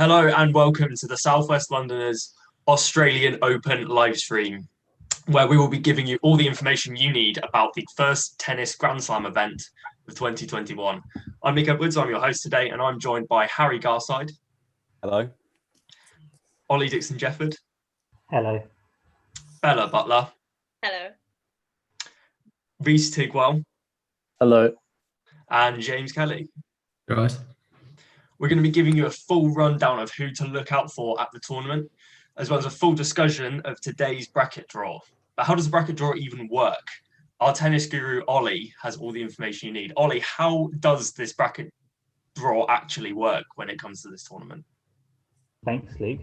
Hello and welcome to the Southwest Londoners Australian Open live stream, where we will be giving you all the information you need about the first tennis Grand Slam event of 2021. I'm Nick Edwards, I'm your host today, and I'm joined by Harry Garside. Hello. Ollie Dixon-Jefford. Hello. Bella Butler. Hello. Reese Tigwell. Hello. And James Kelly. Right. We're going to be giving you a full rundown of who to look out for at the tournament, as well as a full discussion of today's bracket draw. But how does the bracket draw even work? Our tennis guru, Ollie, has all the information you need. Ollie, how does this bracket draw actually work when it comes to this tournament? Thanks, Luke.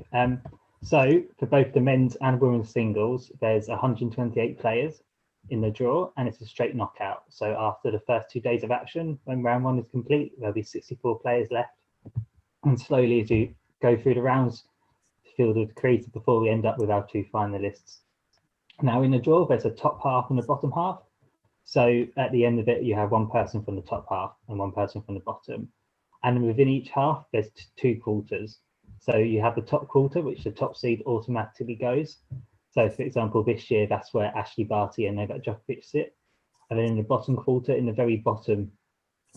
So for both the men's and women's singles, there's 128 players in the draw, and it's a straight knockout. So after the first 2 days of action, when round one is complete, there'll be 64 players left. And slowly, as you go through the rounds, the field is created before we end up with our two finalists. Now in the draw, there's a top half and a bottom half. So at the end of it, you have one person from the top half and one person from the bottom. And within each half, there's two quarters. So you have the top quarter, which the top seed automatically goes. So for example, this year, that's where Ashley Barty and Novak Djokovic sit. And then in the bottom quarter, in the very bottom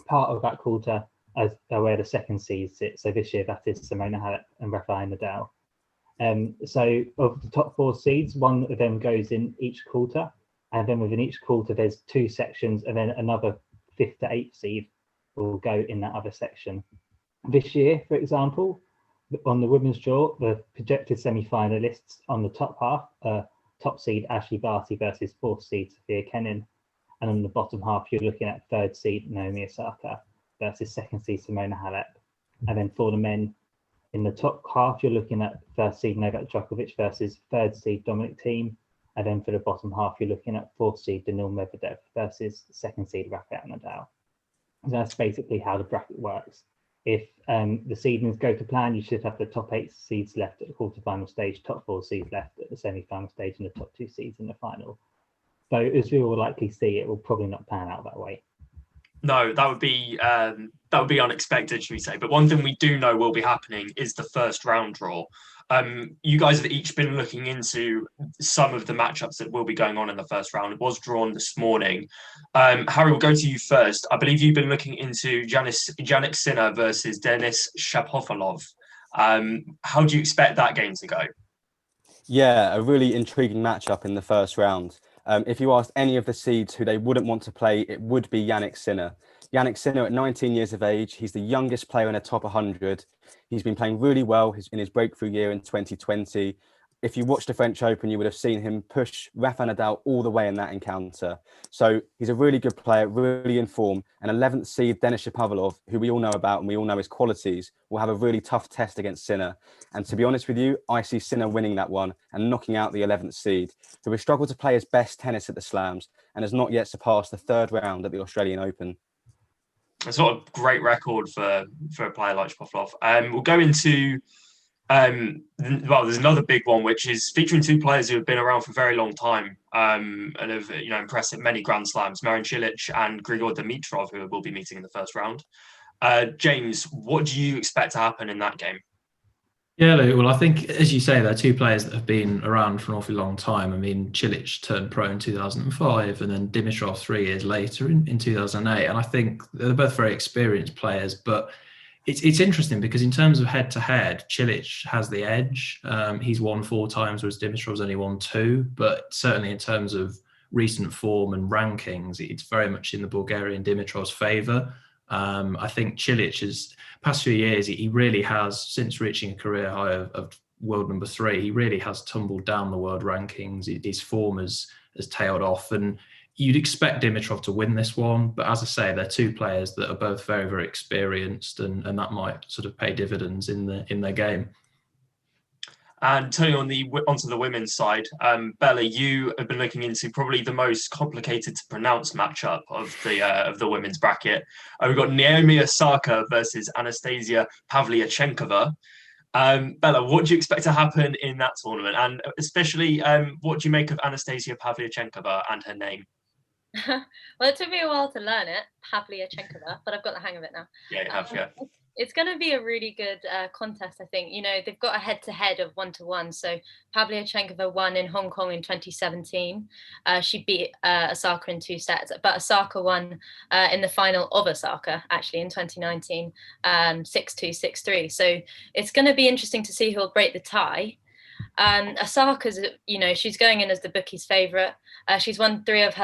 part of that quarter, as where the second seeds sit. So this year, that is Simona Halep and Rafael Nadal. So of the top four seeds, one of them goes in each quarter. And then within each quarter, there's two sections, and then another 5th to 8th seed will go in that other section. This year, for example, on the women's draw, the projected semi-finalists on the top half are top seed Ashley Barty versus 4th seed Sophia Kenin. And on the bottom half, you're looking at 3rd seed Naomi Osaka versus 2nd seed Simona Halep. And then for the men, in the top half, you're looking at 1st seed Novak Djokovic versus 3rd seed Dominic Thiem. And then for the bottom half, you're looking at 4th seed Daniil Medvedev versus 2nd seed Rafael Nadal. So that's basically how the bracket works. If the seedings go to plan, you should have the top 8 seeds left at the quarterfinal stage, top 4 seeds left at the semi-final stage, and the top 2 seeds in the final. So as we will likely see, it will probably not pan out that way. No, that would be unexpected, should we say? But one thing we do know will be happening is the first round draw. You guys have each been looking into some of the matchups that will be going on in the first round. It was drawn this morning. Harry, we'll go to you first. I believe you've been looking into Janice Sinner versus Denis Shapovalov. How do you expect that game to go? Yeah, a really intriguing matchup in the first round. If you asked any of the seeds who they wouldn't want to play, it would be Jannik Sinner. Jannik Sinner at 19 years of age, he's the youngest player in a top 100. He's been playing really well in his breakthrough year in 2020. If you watched the French Open, you would have seen him push Rafa Nadal all the way in that encounter. So he's a really good player, really in form. And 11th seed Denis Shapovalov, who we all know about and we all know his qualities, will have a really tough test against Sinner. And to be honest with you, I see Sinner winning that one and knocking out the 11th seed, who has struggled to play his best tennis at the Slams and has not yet surpassed the 3rd round at the Australian Open. It's not a great record for a player like Shapovalov. We'll go into there's another big one which is featuring two players who have been around for a very long time and have impressed at many Grand Slams, Chilich and Grigor Dimitrov, who will be meeting in the first round. James, what do you expect to happen in that game? Yeah, well, I think, as you say, they're two players that have been around for an awfully long time. I mean, Chilich turned pro in 2005 and then Dimitrov 3 years later in 2008. And I think they're both very experienced players, but it's interesting because in terms of head-to-head, Chilich has the edge. He's won 4 times, whereas Dimitrov's only won 2. But certainly in terms of recent form and rankings, it's very much in the Bulgarian Dimitrov's favour. I think Chilich past few years, he really has, since reaching a career high of world number 3, he really has tumbled down the world rankings. His form has tailed off, and you'd expect Dimitrov to win this one. But as I say, they're two players that are both very, very experienced, and that might sort of pay dividends in their game. And turning onto the women's side, Bella, you have been looking into probably the most complicated to pronounce matchup of the women's bracket. We've got Naomi Osaka versus Anastasia Pavliachenkova. Bella, what do you expect to happen in that tournament? And especially, what do you make of Anastasia Pavliachenkova and her name? Well, it took me a while to learn it, Pavliachenkova, but I've got the hang of it now. Yeah, you have, yeah. It's going to be a really good contest, I think. They've got a head-to-head of 1-1. So Pavliachenkova won in Hong Kong in 2017. She beat Osaka in 2 sets, but Osaka won in the final of Osaka, actually, in 2019, 6-2, 6-3. So it's going to be interesting to see who'll break the tie. Osaka's, she's going in as the bookies' favourite. She's won 3 of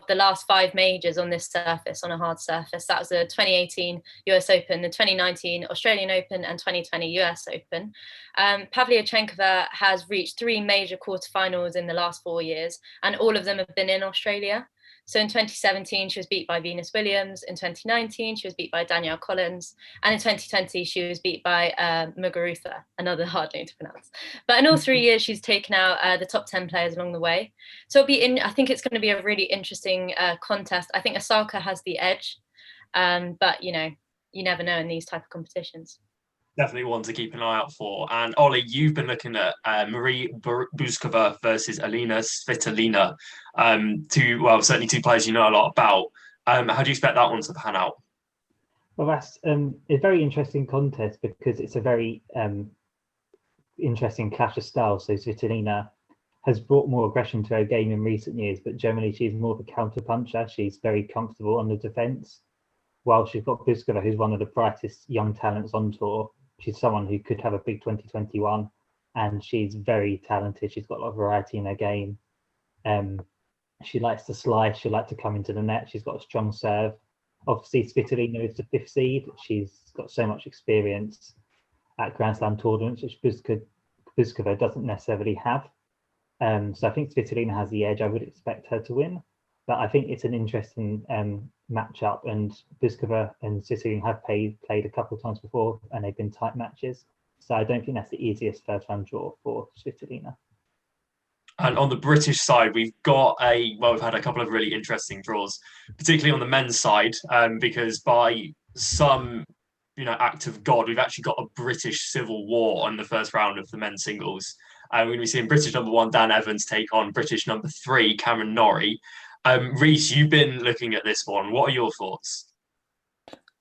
the last 5 majors on this surface, on a hard surface. That was the 2018 US Open, the 2019 Australian Open, and 2020 US Open. Pavliachenkova has reached 3 major quarterfinals in the last 4 years, and all of them have been in Australia. So in 2017, she was beat by Venus Williams. In 2019, she was beat by Danielle Collins. And in 2020, she was beat by Muguruza, another hard name to pronounce. But in all 3 years, she's taken out the top 10 players along the way. So I think it's going to be a really interesting contest. I think Osaka has the edge, but you never know in these type of competitions. Definitely one to keep an eye out for. And Ollie, you've been looking at Marie Buscover versus Elena Svitolina. Certainly 2 players you know a lot about. How do you expect that one to pan out? Well, that's a very interesting contest because it's a very interesting clash of styles. So Svittelina has brought more aggression to her game in recent years, but generally she's more of a counter puncher. She's very comfortable on the defence. While she's got Buscover, who's one of the brightest young talents on tour. She's someone who could have a big 2021, and she's very talented. She's got a lot of variety in her game. She likes to slice. She likes to come into the net. She's got a strong serve. Obviously, Svitolina is the 5th seed. She's got so much experience at Grand Slam tournaments, which Buscover doesn't necessarily have. So I think Svitolina has the edge. I would expect her to win. But I think it's an interesting matchup, and Buscover and Svitolina have played a couple of times before, and they've been tight matches. So I don't think that's the easiest first round draw for Svitolina. And on the British side, we've had a couple of really interesting draws, particularly on the men's side, because by some act of God, we've actually got a British civil war on the first round of the men's singles. We're going to be seeing British number 1 Dan Evans take on British number 3 Cameron Norrie. Reese, you've been looking at this one. What are your thoughts?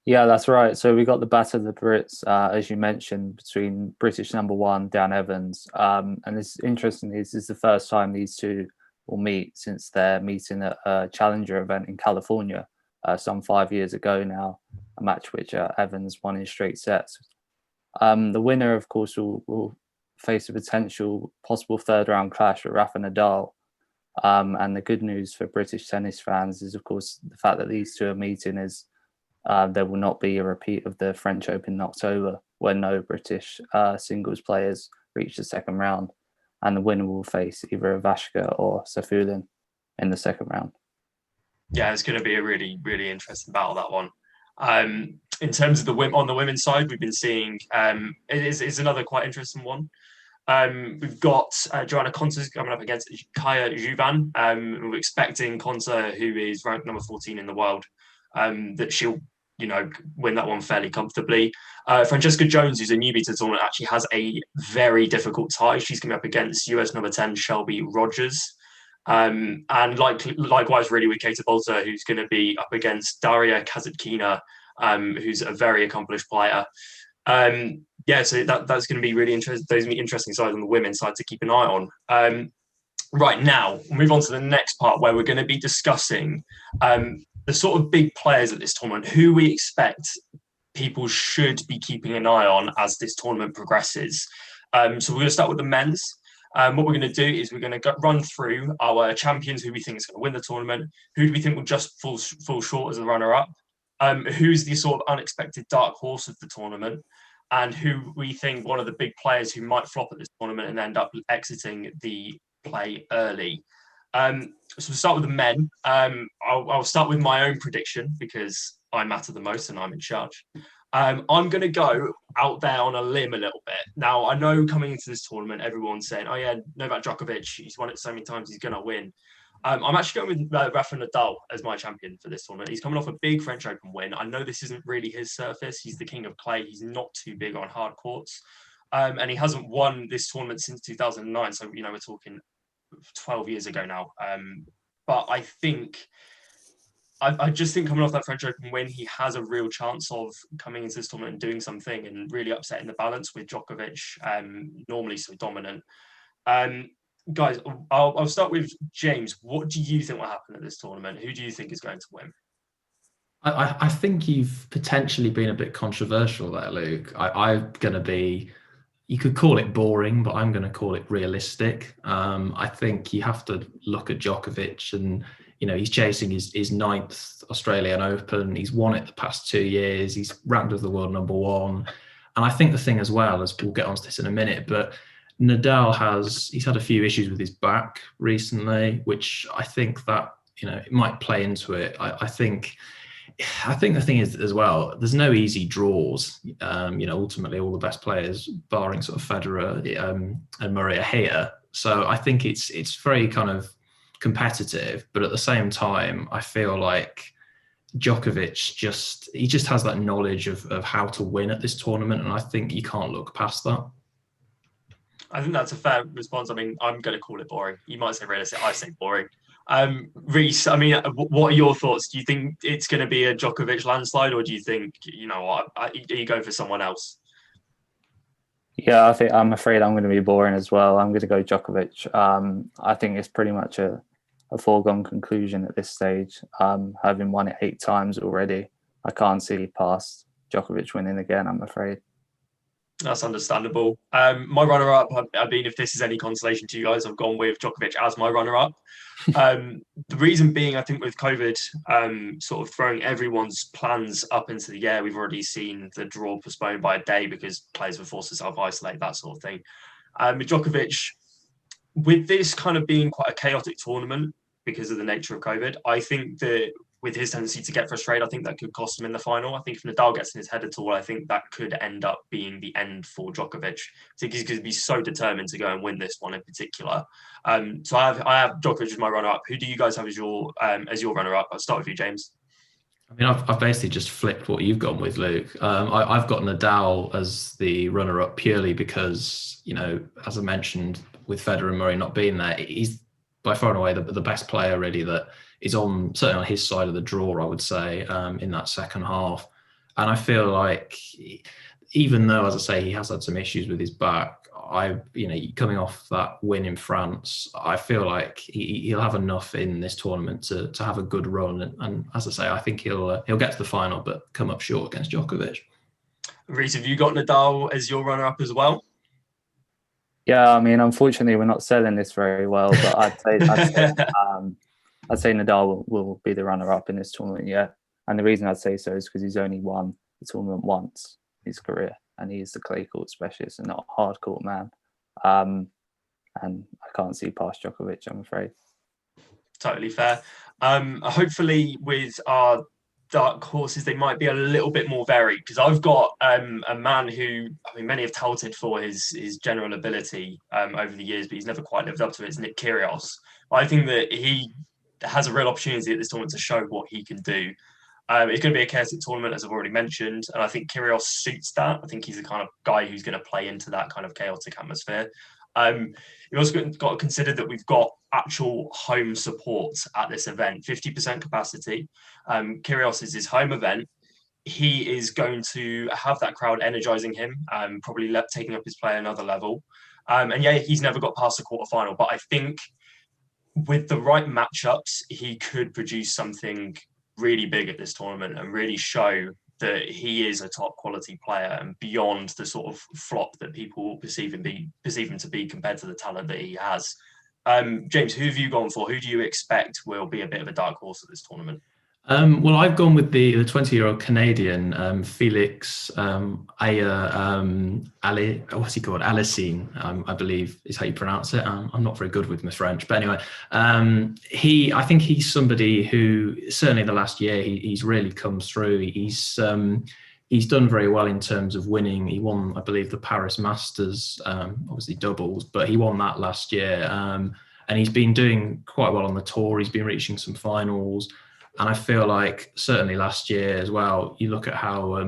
Yeah, that's right. So we got the battle of the Brits, as you mentioned, between British number 1 Dan Evans. And it's interesting, this is the first time these two will meet since their meeting at a Challenger event in California some 5 years ago now, a match which Evans won in straight sets. The winner, of course, will face a potential possible 3rd round clash with Rafa Nadal. And the good news for British tennis fans is, of course, the fact that these two are meeting is there will not be a repeat of the French Open in October, where no British singles players reach the 2nd round, and the winner will face either Ivashka or Safulin in the 2nd round. Yeah, it's going to be a really, really interesting battle, that one. In terms of on the women's side, we've been seeing it's another quite interesting one. We've got Joanna Konta coming up against Kaya Juvan. We're expecting Konta, who is ranked number 14 in the world, that she'll win that one fairly comfortably. Francesca Jones, who's a newbie to the tournament, actually has a very difficult tie. She's coming up against US number 10 Shelby Rogers. And likewise, really, with Kata Bolter, who's going to be up against Daria Kazatkina, who's a very accomplished player. So that's going to be really interesting. Those are the interesting sides on the women's side to keep an eye on. Right now, we'll move on to the next part where we're going to be discussing the sort of big players at this tournament, who we expect people should be keeping an eye on as this tournament progresses. So we're going to start with the men's. What we're going to do is we're going to run through our champions, who we think is going to win the tournament, who do we think will just fall short as a runner-up, who's the sort of unexpected dark horse of the tournament, and who we think one of the big players who might flop at this tournament and end up exiting the play early. So we'll start with the men. I'll start with my own prediction because I matter the most and I'm in charge. I'm going to go out there on a limb a little bit. Now, I know coming into this tournament, everyone's saying, oh yeah, Novak Djokovic, he's won it so many times, he's going to win. I'm actually going with Rafa Nadal as my champion for this tournament. He's coming off a big French Open win. I know this isn't really his surface. He's the king of clay. He's not too big on hard courts. And he hasn't won this tournament since 2009. So, we're talking 12 years ago now. But I think I just think coming off that French Open win, he has a real chance of coming into this tournament and doing something and really upsetting the balance with Djokovic, normally so dominant. Guys, I'll start with James. What do you think will happen at this tournament? Who do you think is going to win? I think you've potentially been a bit controversial there, Luke. I'm going to be, you could call it boring, but I'm going to call it realistic. I think you have to look at Djokovic and, he's chasing his ninth Australian Open. He's won it the past 2 years. He's ranked as the world number one. And I think the thing as well, as we'll get onto this in a minute, but Nadal he's had a few issues with his back recently, which I think that, it might play into it. I think the thing is as well, there's no easy draws. Ultimately all the best players, barring sort of Federer and Murray, are here. So I think it's very kind of competitive, but at the same time, I feel like Djokovic just has that knowledge of how to win at this tournament, and I think you can't look past that. I think that's a fair response. I mean, I'm going to call it boring. You might say realistic. I say boring. Reece, I mean, what are your thoughts? Do you think it's going to be a Djokovic landslide, or do you think, are you going for someone else? Yeah, I'm afraid I'm going to be boring as well. I'm going to go Djokovic. I think it's pretty much a foregone conclusion at this stage. Having won it 8 times already, I can't see past Djokovic winning again, I'm afraid. That's understandable. My runner-up, I mean, if this is any consolation to you guys, I've gone with Djokovic as my runner-up. The reason being, I think with COVID sort of throwing everyone's plans up into the air, we've already seen the draw postponed by a day because players were forced to self-isolate, that sort of thing. With Djokovic, with this kind of being quite a chaotic tournament because of the nature of COVID, I think that with his tendency to get frustrated, I think that could cost him in the final. I think if Nadal gets in his head at all, I think that could end up being the end for Djokovic. I think he's going to be so determined to go and win this one in particular. So I have Djokovic as my runner-up. Who do you guys have as your runner-up? I'll start with you, James. I mean, I've basically just flipped what you've gone with, Luke. I've got Nadal as the runner-up purely because, as I mentioned, with Federer and Murray not being there, he's by far and away the best player really that is certainly on his side of the draw, I would say, in that second half. And I feel like, even though, as I say, he has had some issues with his back, coming off that win in France, I feel like he'll have enough in this tournament to have a good run. And as I say, I think he'll get to the final, but come up short against Djokovic. Reece, have you got Nadal as your runner-up as well? Yeah, I mean, unfortunately, we're not selling this very well, but I'd say Nadal will be the runner-up in this tournament, yeah. And the reason I'd say so is because he's only won the tournament once in his career, and he is the clay court specialist and not a hard court man. And I can't see past Djokovic, I'm afraid. Totally fair. Hopefully, with our dark horses, they might be a little bit more varied, because I've got a man who, I mean, many have touted for his general ability over the years, but he's never quite lived up to it. It's Nick Kyrgios. I think that he has a real opportunity at this tournament to show what he can do. It's going to be a chaotic tournament, as I've already mentioned, and I think Kyrgios suits that. I think he's the kind of guy who's going to play into that kind of chaotic atmosphere. You've also got to consider that we've got actual home support at this event, 50% capacity. Kyrgios is his home event. He is going to have that crowd energizing him, probably taking up his play another level. And yeah, he's never got past the quarterfinal, but I think with the right matchups, he could produce something really big at this tournament and really show that he is a top quality player and beyond the sort of flop that people perceive him to be compared to the talent that he has. James, who have you gone for? Who do you expect will be a bit of a dark horse at this tournament? Well, I've gone with the 20-year-old Canadian, Felix Alicine, I believe is how you pronounce it. I'm not very good with my French, but anyway, I think he's somebody who certainly in the last year he's really come through. He's done very well in terms of winning. He won, I believe, the Paris Masters, obviously doubles, but he won that last year, and he's been doing quite well on the tour. He's been reaching some finals. And I feel like certainly last year as well, you look at how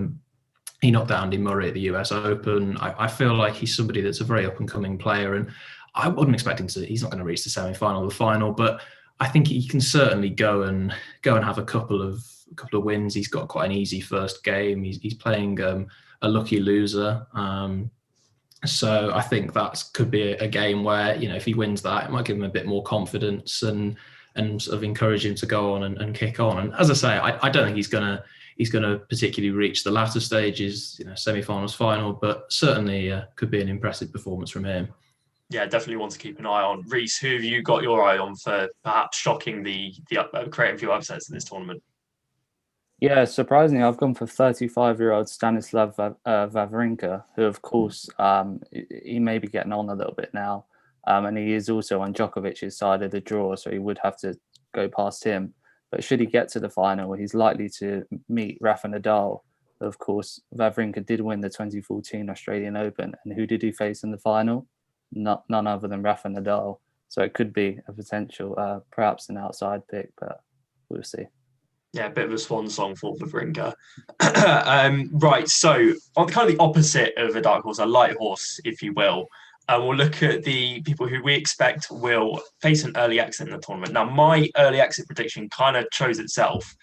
he knocked out Andy Murray at the US Open. I feel like he's somebody that's a very up and coming player. And I wouldn't expect him he's not going to reach the semi-final or the final, but I think he can certainly go and have a couple of wins. He's got quite an easy first game. He's playing a lucky loser. So I think that could be a game where, if he wins that, it might give him a bit more confidence and sort of encourage him to go on and kick on. And as I say, I don't think he's gonna particularly reach the latter stages, semi-finals, final, but certainly could be an impressive performance from him. Yeah, definitely want to keep an eye on. Reese, who have you got your eye on for perhaps shocking creating a few upsets in this tournament? Yeah, surprisingly, I've gone for 35-year-old Stanislav Wawrinka, who, of course, he may be getting on a little bit now. And he is also on Djokovic's side of the draw, so he would have to go past him. But should he get to the final, he's likely to meet Rafa Nadal. Of course, Wawrinka did win the 2014 Australian Open. And who did he face in the final? None other than Rafa Nadal. So it could be a potential, perhaps an outside pick, but we'll see. Yeah, a bit of a swan song for Wawrinka. Right, so on kind of the opposite of a dark horse, a light horse, if you will, we'll look at the people who we expect will face an early exit in the tournament. Now, my early exit prediction kind of chose itself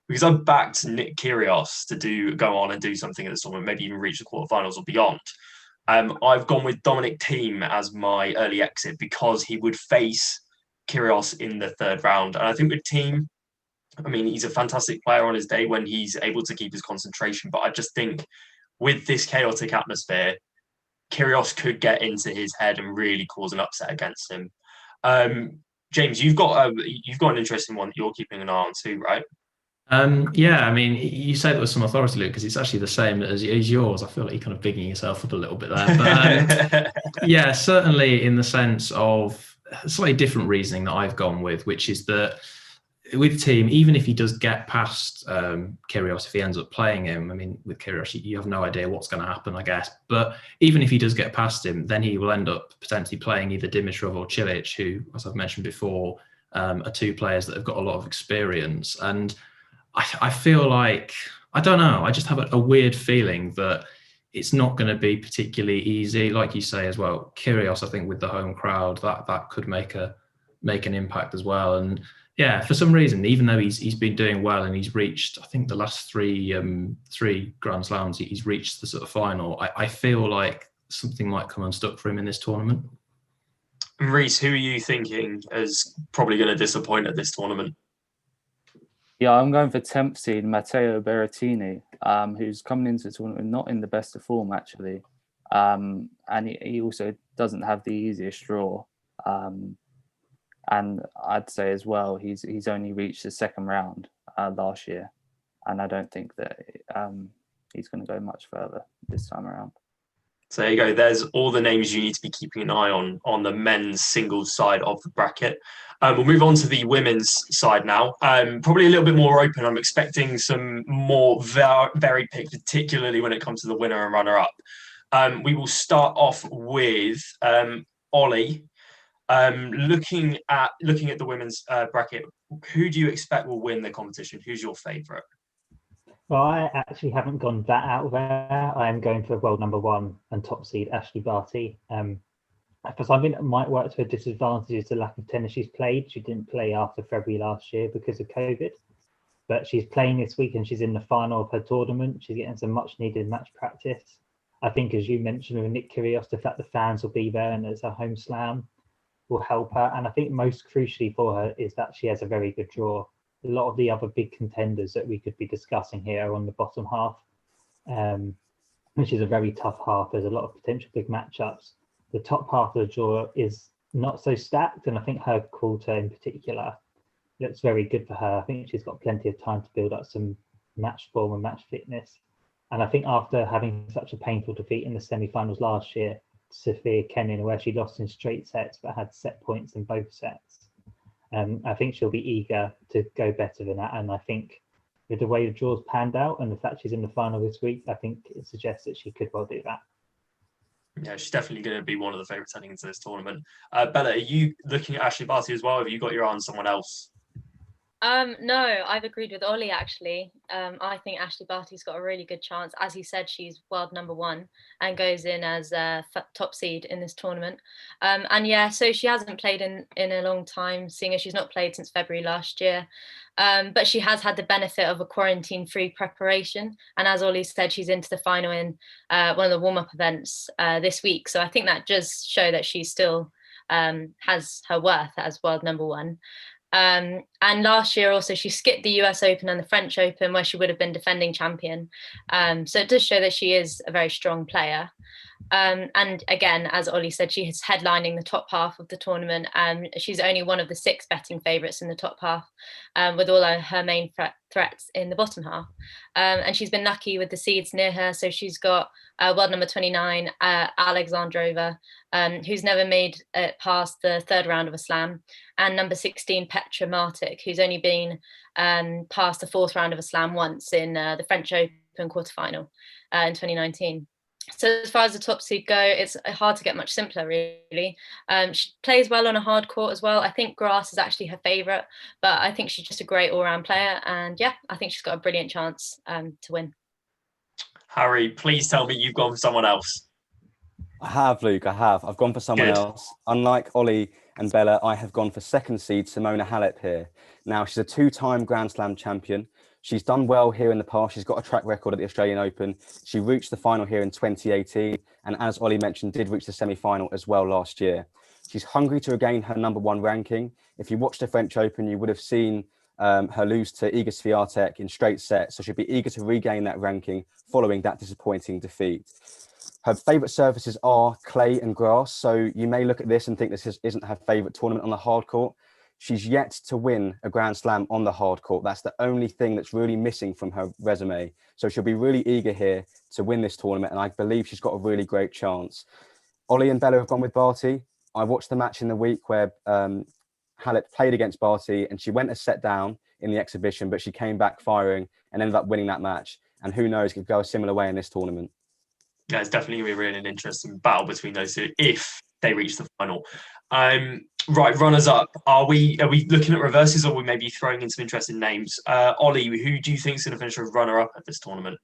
because I backed Nick Kyrgios to go on and do something at this tournament, maybe even reach the quarterfinals or beyond. I've gone with Dominic Thiem as my early exit because he would face Kyrgios in the third round. And I think with Thiem, I mean, he's a fantastic player on his day when he's able to keep his concentration. But I just think with this chaotic atmosphere, Kyrgios could get into his head and really cause an upset against him. James, you've got an interesting one that you're keeping an eye on too, right? Yeah, I mean, you say that with some authority, Luke, because it's actually the same as yours. I feel like you're kind of bigging yourself up a little bit there. But yeah, certainly in the sense of slightly different reasoning that I've gone with, which is that with Thiem, even if he does get past Kyrgios, if he ends up playing him, I mean, with Kyrgios, you have no idea what's going to happen, I guess. But even if he does get past him, then he will end up potentially playing either Dimitrov or Chilich, who, as I've mentioned before, are two players that have got a lot of experience. And I feel like, I don't know, I just have a weird feeling that it's not going to be particularly easy. Like you say as well, Kyrgios, I think with the home crowd, that could make an impact as well. And yeah, for some reason, even though he's been doing well and he's reached, I think the last three Grand Slams, he's reached the sort of final, I feel like something might come unstuck for him in this tournament. And Reese, who are you thinking is probably going to disappoint at this tournament? Yeah, I'm going for 10th seed Matteo Berrettini, who's coming into the tournament not in the best of form, actually. And he also doesn't have the easiest draw. And I'd say as well, he's only reached the second round last year. And I don't think that he's going to go much further this time around. So there you go. There's all the names you need to be keeping an eye on the men's singles side of the bracket. We'll move on to the women's side now. Probably a little bit more open. I'm expecting some more varied picks, particularly when it comes to the winner and runner-up. We will start off with Ollie. Looking at the women's bracket, who do you expect will win the competition? Who's your favourite? Well, I actually haven't gone that out there. I am going for world number one and top seed Ashley Barty. For something that might work to her disadvantage is the lack of tennis she's played. She didn't play after February last year because of COVID, but she's playing this week and she's in the final of her tournament. She's getting some much needed match practice. I think, as you mentioned with Nick Kyrgios, the fact the fans will be there and it's a home slam will help her. And I think most crucially for her is that she has a very good draw. A lot of the other big contenders that we could be discussing here are on the bottom half, which is a very tough half. There's a lot of potential big matchups. The top half of the draw is not so stacked, and I think her quarter in particular looks very good for her. I think she's got plenty of time to build up some match form and match fitness. And I think after having such a painful defeat in the semi-finals last year, Sophia Kenin, where she lost in straight sets but had set points in both sets, I think she'll be eager to go better than that. And I think with the way the draws panned out and the fact she's in the final this week, I think it suggests that she could well do that. Yeah, she's definitely going to be one of the favourites heading into this tournament. Bella, are you looking at Ashley Barty as well? Have you got your eye on someone else? No, I've agreed with Ollie actually. I think Ashley Barty's got a really good chance. As he said, she's world number one and goes in as a top seed in this tournament. And yeah, so she hasn't played in a long time, seeing as she's not played since February last year. But she has had the benefit of a quarantine-free preparation. And as Ollie said, she's into the final in one of the warm-up events this week. So I think that does show that she still has her worth as world number one. And last year also she skipped the US Open and the French Open where she would have been defending champion. So it does show that she is a very strong player. And again, as Ollie said, she is headlining the top half of the tournament. She's only one of the 6 betting favourites in the top half, with all her main threats in the bottom half. And she's been lucky with the seeds near her. So she's got world number 29, Alexandrova, who's never made it past the 3rd round of a slam, and number 16, Petra Martic, who's only been past the 4th round of a slam once in the French Open quarterfinal in 2019. So as far as the top seed go, it's hard to get much simpler, really. She plays well on a hard court as well. I think grass is actually her favourite, but I think she's just a great all-round player. And yeah, I think she's got a brilliant chance to win. Harry, please tell me you've gone for someone else. I have, Luke. I have. I've gone for someone else. Unlike Ollie and Bella, I have gone for 2nd seed Simona Halep here. Now, she's a 2-time Grand Slam champion. She's done well here in the past. She's got a track record at the Australian Open. She reached the final here in 2018. And as Ollie mentioned, did reach the semi-final as well last year. She's hungry to regain her number 1 ranking. If you watched the French Open, you would have seen her lose to Iga Swiatek in straight sets. So she'll be eager to regain that ranking following that disappointing defeat. Her favourite surfaces are clay and grass. So you may look at this and think this isn't her favourite tournament on the hard court. She's yet to win a Grand Slam on the hard court. That's the only thing that's really missing from her resume. So she'll be really eager here to win this tournament. And I believe she's got a really great chance. Ollie and Bella have gone with Barty. I watched the match in the week where Halep played against Barty and she went a set down in the exhibition, but she came back firing and ended up winning that match. And who knows, could go a similar way in this tournament. Yeah, it's definitely going to be really an interesting battle between those two if they reach the final. Right, runners up. Are we looking at reverses, or are we maybe throwing in some interesting names? Ollie, who do you think is going to finish as runner up at this tournament?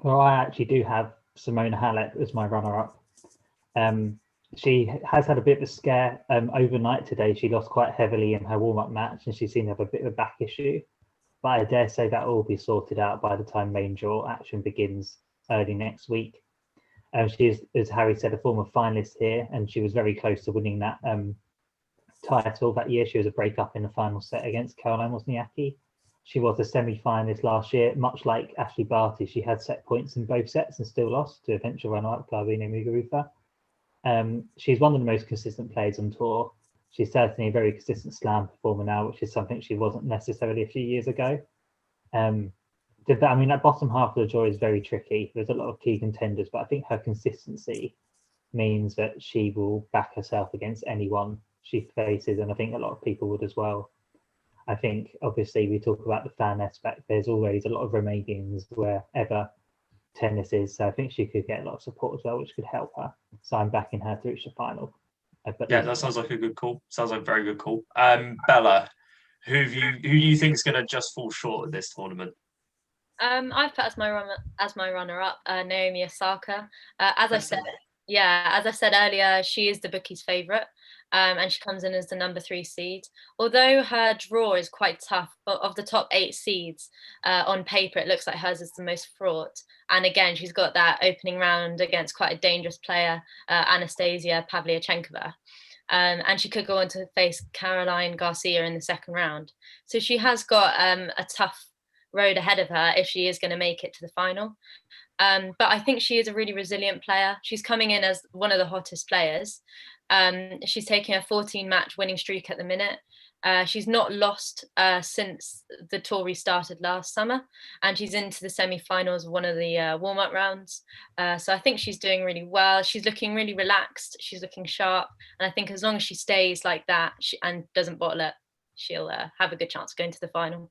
Well, I actually do have Simona Halep as my runner up. She has had a bit of a scare overnight today. She lost quite heavily in her warm up match, and she seemed to have a bit of a back issue. But I dare say that will be sorted out by the time main draw action begins early next week. She is, as Harry said, a former finalist here, and she was very close to winning that title that year. She was a break-up in the final set against Caroline Wozniacki. She was a semi-finalist last year. Much like Ashley Barty, she had set points in both sets and still lost to eventual runner-up Garbiñe Muguruza. She's one of the most consistent players on tour. She's certainly a very consistent slam performer now, which is something she wasn't necessarily a few years ago. That bottom half of the draw is very tricky. There's a lot of key contenders, but I think her consistency means that she will back herself against anyone she faces, and I think a lot of people would as well. I think, obviously, we talk about the fan aspect. There's always a lot of Romanians wherever tennis is, so I think she could get a lot of support as well, which could help her. So I'm backing her to reach the final. Yeah, that sounds like a good call. Sounds like a very good call. Bella, who do you think is going to just fall short of this tournament? I've put as my runner-up Naomi Osaka. As I said earlier, she is the bookies' favourite, and she comes in as the number 3 seed. Although her draw is quite tough, but of the top 8 seeds on paper, it looks like hers is the most fraught. And again, she's got that opening round against quite a dangerous player, Anastasia Pavliachenkova. And she could go on to face Caroline Garcia in the 2nd round. So she has got a tough road ahead of her if she is going to make it to the final. But I think she is a really resilient player. She's coming in as one of the hottest players. She's taking a 14-match winning streak at the minute. She's not lost since the tour restarted last summer, and she's into the semi-finals of one of the warm-up rounds. So I think she's doing really well. She's looking really relaxed. She's looking sharp. And I think as long as she stays like that and doesn't bottle it, she'll have a good chance of going to the final.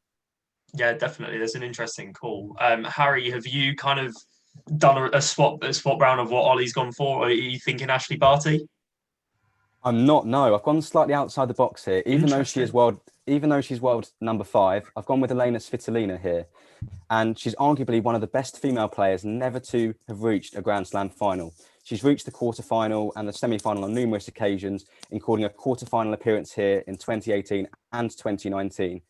Yeah, definitely. There's an interesting call. Harry, have you kind of done a swap round of what Ollie's gone for, or are you thinking Ashley Barty? I'm not, no. I've gone slightly outside the box here. Even though she is world even though she's world number 5, I've gone with Elena Svitolina here. And she's arguably one of the best female players never to have reached a Grand Slam final. She's reached the quarterfinal and the semi-final on numerous occasions, including a quarterfinal appearance here in 2018 and 2019.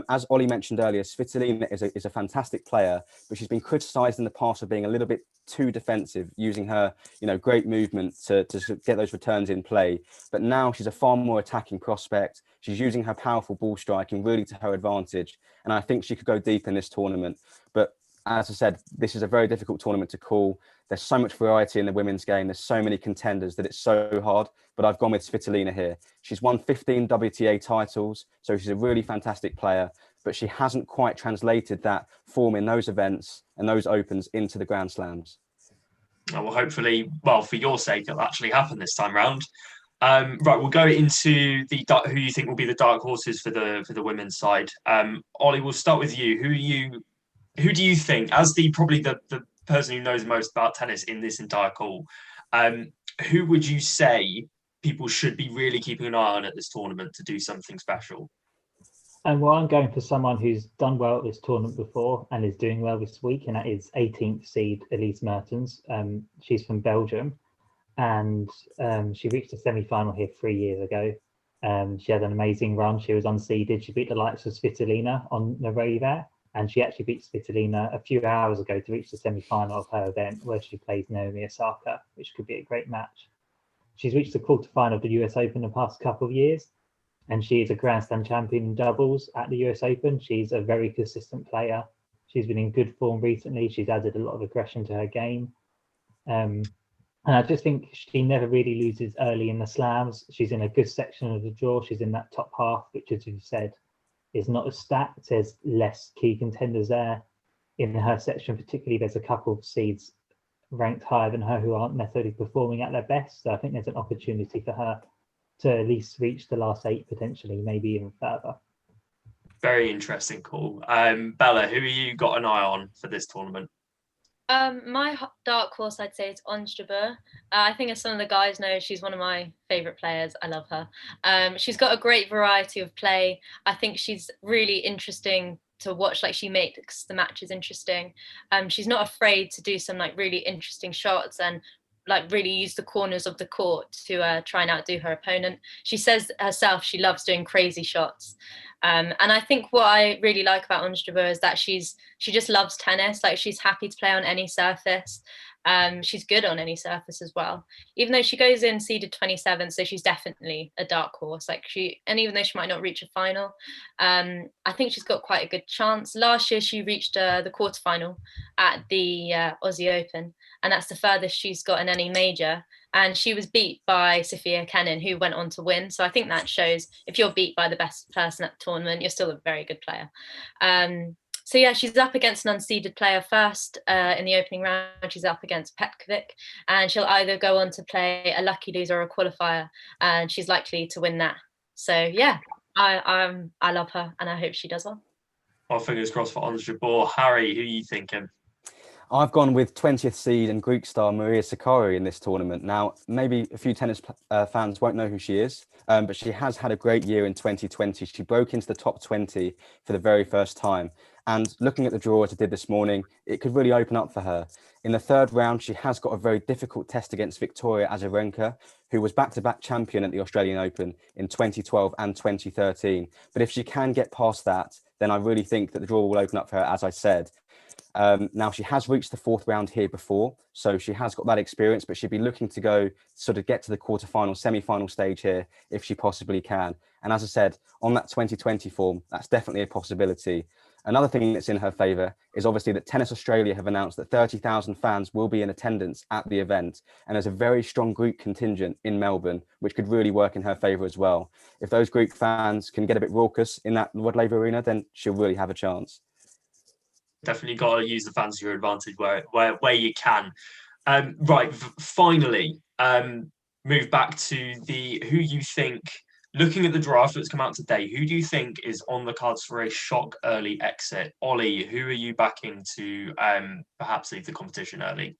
As Ollie mentioned earlier, Svittelina is a fantastic player, but she's been criticised in the past for being a little bit too defensive, using her great movement to get those returns in play. But now she's a far more attacking prospect. She's using her powerful ball striking really to her advantage. And I think she could go deep in this tournament. But as I said, this is a very difficult tournament to call. There's so much variety in the women's game. There's so many contenders that it's so hard. But I've gone with Svitolina here. She's won 15 WTA titles, so she's a really fantastic player. But she hasn't quite translated that form in those events and those opens into the Grand Slams. Well, hopefully, for your sake, it'll actually happen this time round. Right, we'll go into who you think will be the dark horses for the women's side. Ollie, we'll start with you. Who do you think, as probably the person who knows most about tennis in this entire call, who would you say people should be really keeping an eye on at this tournament to do something special? Well, I'm going for someone who's done well at this tournament before and is doing well this week, and that is 18th seed Elise Mertens. She's from Belgium, and she reached the semi-final here 3 years ago. She had an amazing run. She was unseeded. She beat the likes of Svittelina on the way there, and she actually beat Svittelina a few hours ago to reach the semi-final of her event, where she plays Naomi Osaka, which could be a great match. She's reached the quarterfinal of the US Open the past couple of years, and she is a Grand Slam champion in doubles at the US Open. She's a very consistent player. She's been in good form recently. She's added a lot of aggression to her game. And I just think she never really loses early in the slams. She's in a good section of the draw. She's in that top half, which, as you said, is not as stacked. There's less key contenders there. In her section particularly, there's a couple of seeds ranked higher than her who aren't necessarily performing at their best. So I think there's an opportunity for her to at least reach the last 8, potentially, maybe even further. Very interesting call. Bella, who have you got an eye on for this tournament? My dark horse, I'd say, is Ons Jabeur. I think, as some of the guys know, she's one of my favourite players. I love her. She's got a great variety of play. I think she's really interesting to watch. Like, she makes the matches interesting. She's not afraid to do some really interesting shots and really use the corners of the court to try and outdo her opponent. She says herself she loves doing crazy shots. And I think what I really like about Ons Jabeur is that she just loves tennis. She's happy to play on any surface. She's good on any surface as well. Even though she goes in seeded 27th, so she's definitely a dark horse. And even though she might not reach a final, I think she's got quite a good chance. Last year she reached the quarterfinal at the Aussie Open, and that's the furthest she's got in any major. And she was beat by Sofia Kenin, who went on to win. So I think that shows if you're beat by the best person at the tournament, you're still a very good player. So yeah, she's up against an unseeded player first in the opening round. She's up against Petkovic, and she'll either go on to play a lucky loser or a qualifier, and she's likely to win that. So yeah, I love her, and I hope she does well. Well, fingers crossed for Ons Jabeur. Harry, who are you thinking? I've gone with 20th seed and Greek star Maria Sakkari in this tournament. Now, maybe a few tennis fans won't know who she is, but she has had a great year in 2020. She broke into the top 20 for the very first time. And looking at the draw as I did this morning, it could really open up for her. In the third round, she has got a very difficult test against Victoria Azarenka, who was back-to-back champion at the Australian Open in 2012 and 2013. But if she can get past that, then I really think that the draw will open up for her, as I said. Now, she has reached the fourth round here before, so she has got that experience, but she'd be looking to go sort of get to the quarterfinal, semi-final stage here if she possibly can. And as I said, on that 2020 form, that's definitely a possibility. Another thing that's in her favour is obviously that Tennis Australia have announced that 30,000 fans will be in attendance at the event. And there's a very strong Greek contingent in Melbourne, which could really work in her favour as well. If those Greek fans can get a bit raucous in that Rod Laver Arena, then she'll really have a chance. Definitely got to use the fans to your advantage where you can. Right, finally, move back to who you think, looking at the draft that's come out today, who do you think is on the cards for a shock early exit? Ollie, who are you backing to perhaps leave the competition early?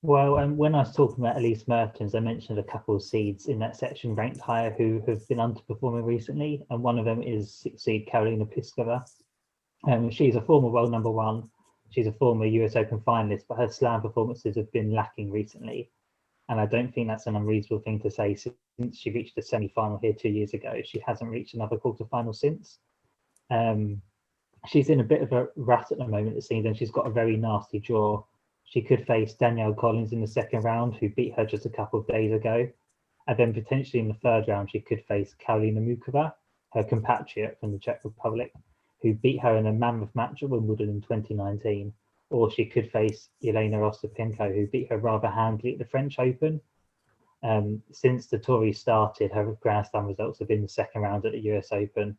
Well, when I was talking about Elise Mertens, I mentioned a couple of seeds in that section ranked higher who have been underperforming recently, and one of them is 6th seed Karolina Pliskova. She's a former world number one. She's a former US Open finalist, but her slam performances have been lacking recently. And I don't think that's an unreasonable thing to say since she reached the semi-final here 2 years ago. She hasn't reached another quarter-final since. She's in a bit of a rut at the moment, it seems, and she's got a very nasty draw. She could face Danielle Collins in the second round, who beat her just a couple of days ago. And then potentially in the third round, she could face Karolina Mukova, her compatriot from the Czech Republic, who beat her in a mammoth match at Wimbledon in 2019. Or she could face Elena Ostapenko, who beat her rather handily at the French Open. Since the tour started, her Grand Slam results have been the second round at the US Open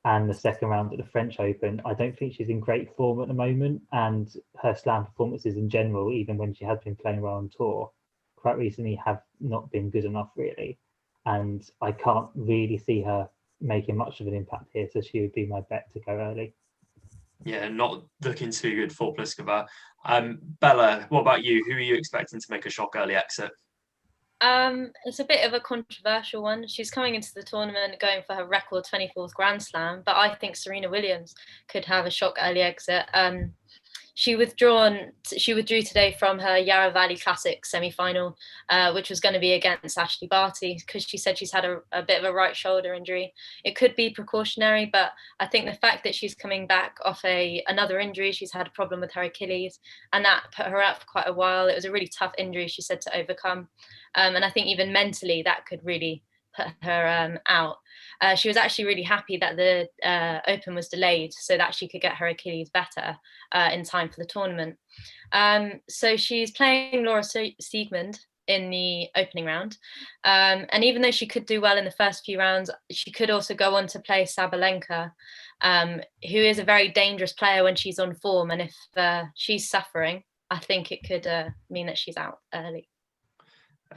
and the second round at the French Open. I don't think she's in great form at the moment, and her slam performances in general, even when she has been playing well on tour, quite recently have not been good enough really. And I can't really see her making much of an impact here, so she would be my bet to go early. Yeah, not looking too good for Pliskova. Bella, what about you? Who are you expecting to make a shock early exit? It's a bit of a controversial one. She's coming into the tournament going for her record 24th Grand Slam, but I think Serena Williams could have a shock early exit. She withdrew today from her Yarra Valley Classic semi-final, which was going to be against Ashley Barty, because she said she's had a bit of a right shoulder injury. It could be precautionary, but I think the fact that she's coming back off another injury, she's had a problem with her Achilles, and that put her out for quite a while. It was a really tough injury, she said, to overcome. And I think even mentally that could really put her out. She was actually really happy that the Open was delayed so that she could get her Achilles better in time for the tournament. So she's playing Laura Siegmund in the opening round. And even though she could do well in the first few rounds, she could also go on to play Sabalenka, who is a very dangerous player when she's on form. And if she's suffering, I think it could mean that she's out early.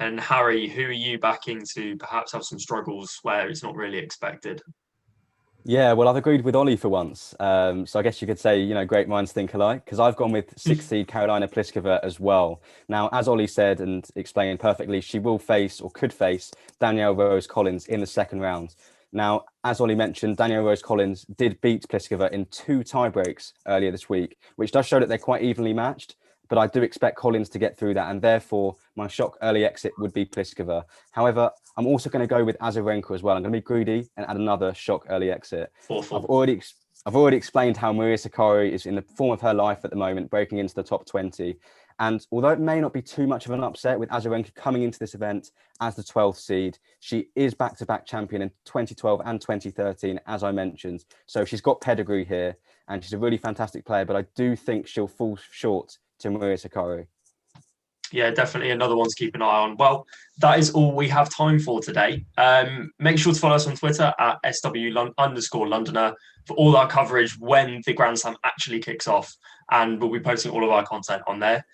And Harry, who are you backing to perhaps have some struggles where it's not really expected? Yeah, well, I've agreed with Ollie for once. So I guess you could say, great minds think alike, because I've gone with 6th seed Karolina Pliskova as well. Now, as Ollie said and explained perfectly, she will face or could face Danielle Rose Collins in the second round. Now, as Ollie mentioned, Danielle Rose Collins did beat Pliskova in 2 tiebreaks earlier this week, which does show that they're quite evenly matched. But I do expect Collins to get through that, and therefore my shock early exit would be Pliskova. However, I'm also going to go with Azarenka as well. I'm going to be greedy and add another shock early exit. Awful. I've already explained how Maria Sakkari is in the form of her life at the moment, breaking into the top 20. And although it may not be too much of an upset with Azarenka coming into this event as the 12th seed, she is back-to-back champion in 2012 and 2013, as I mentioned. So she's got pedigree here, and she's a really fantastic player, but I do think she'll fall short to Maria Sakkari. Yeah, definitely another one to keep an eye on. Well, that is all we have time for today. Make sure to follow us on Twitter at SW_Londoner for all our coverage when the Grand Slam actually kicks off, and we'll be posting all of our content on there.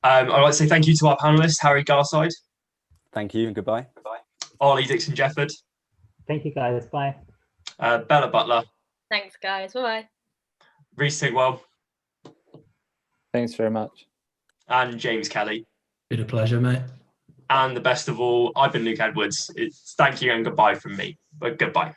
I'd like to say thank you to our panelists, Harry Garside. Thank you and goodbye. Ollie Dixon-Jefford. Thank you, guys. Bye. Bella Butler. Thanks, guys. Bye-bye. Reece Sigwell. Thanks very much. And James Kelly. Been a pleasure, mate. And the best of all, I've been Luke Edwards. Thank you and goodbye from me. But goodbye.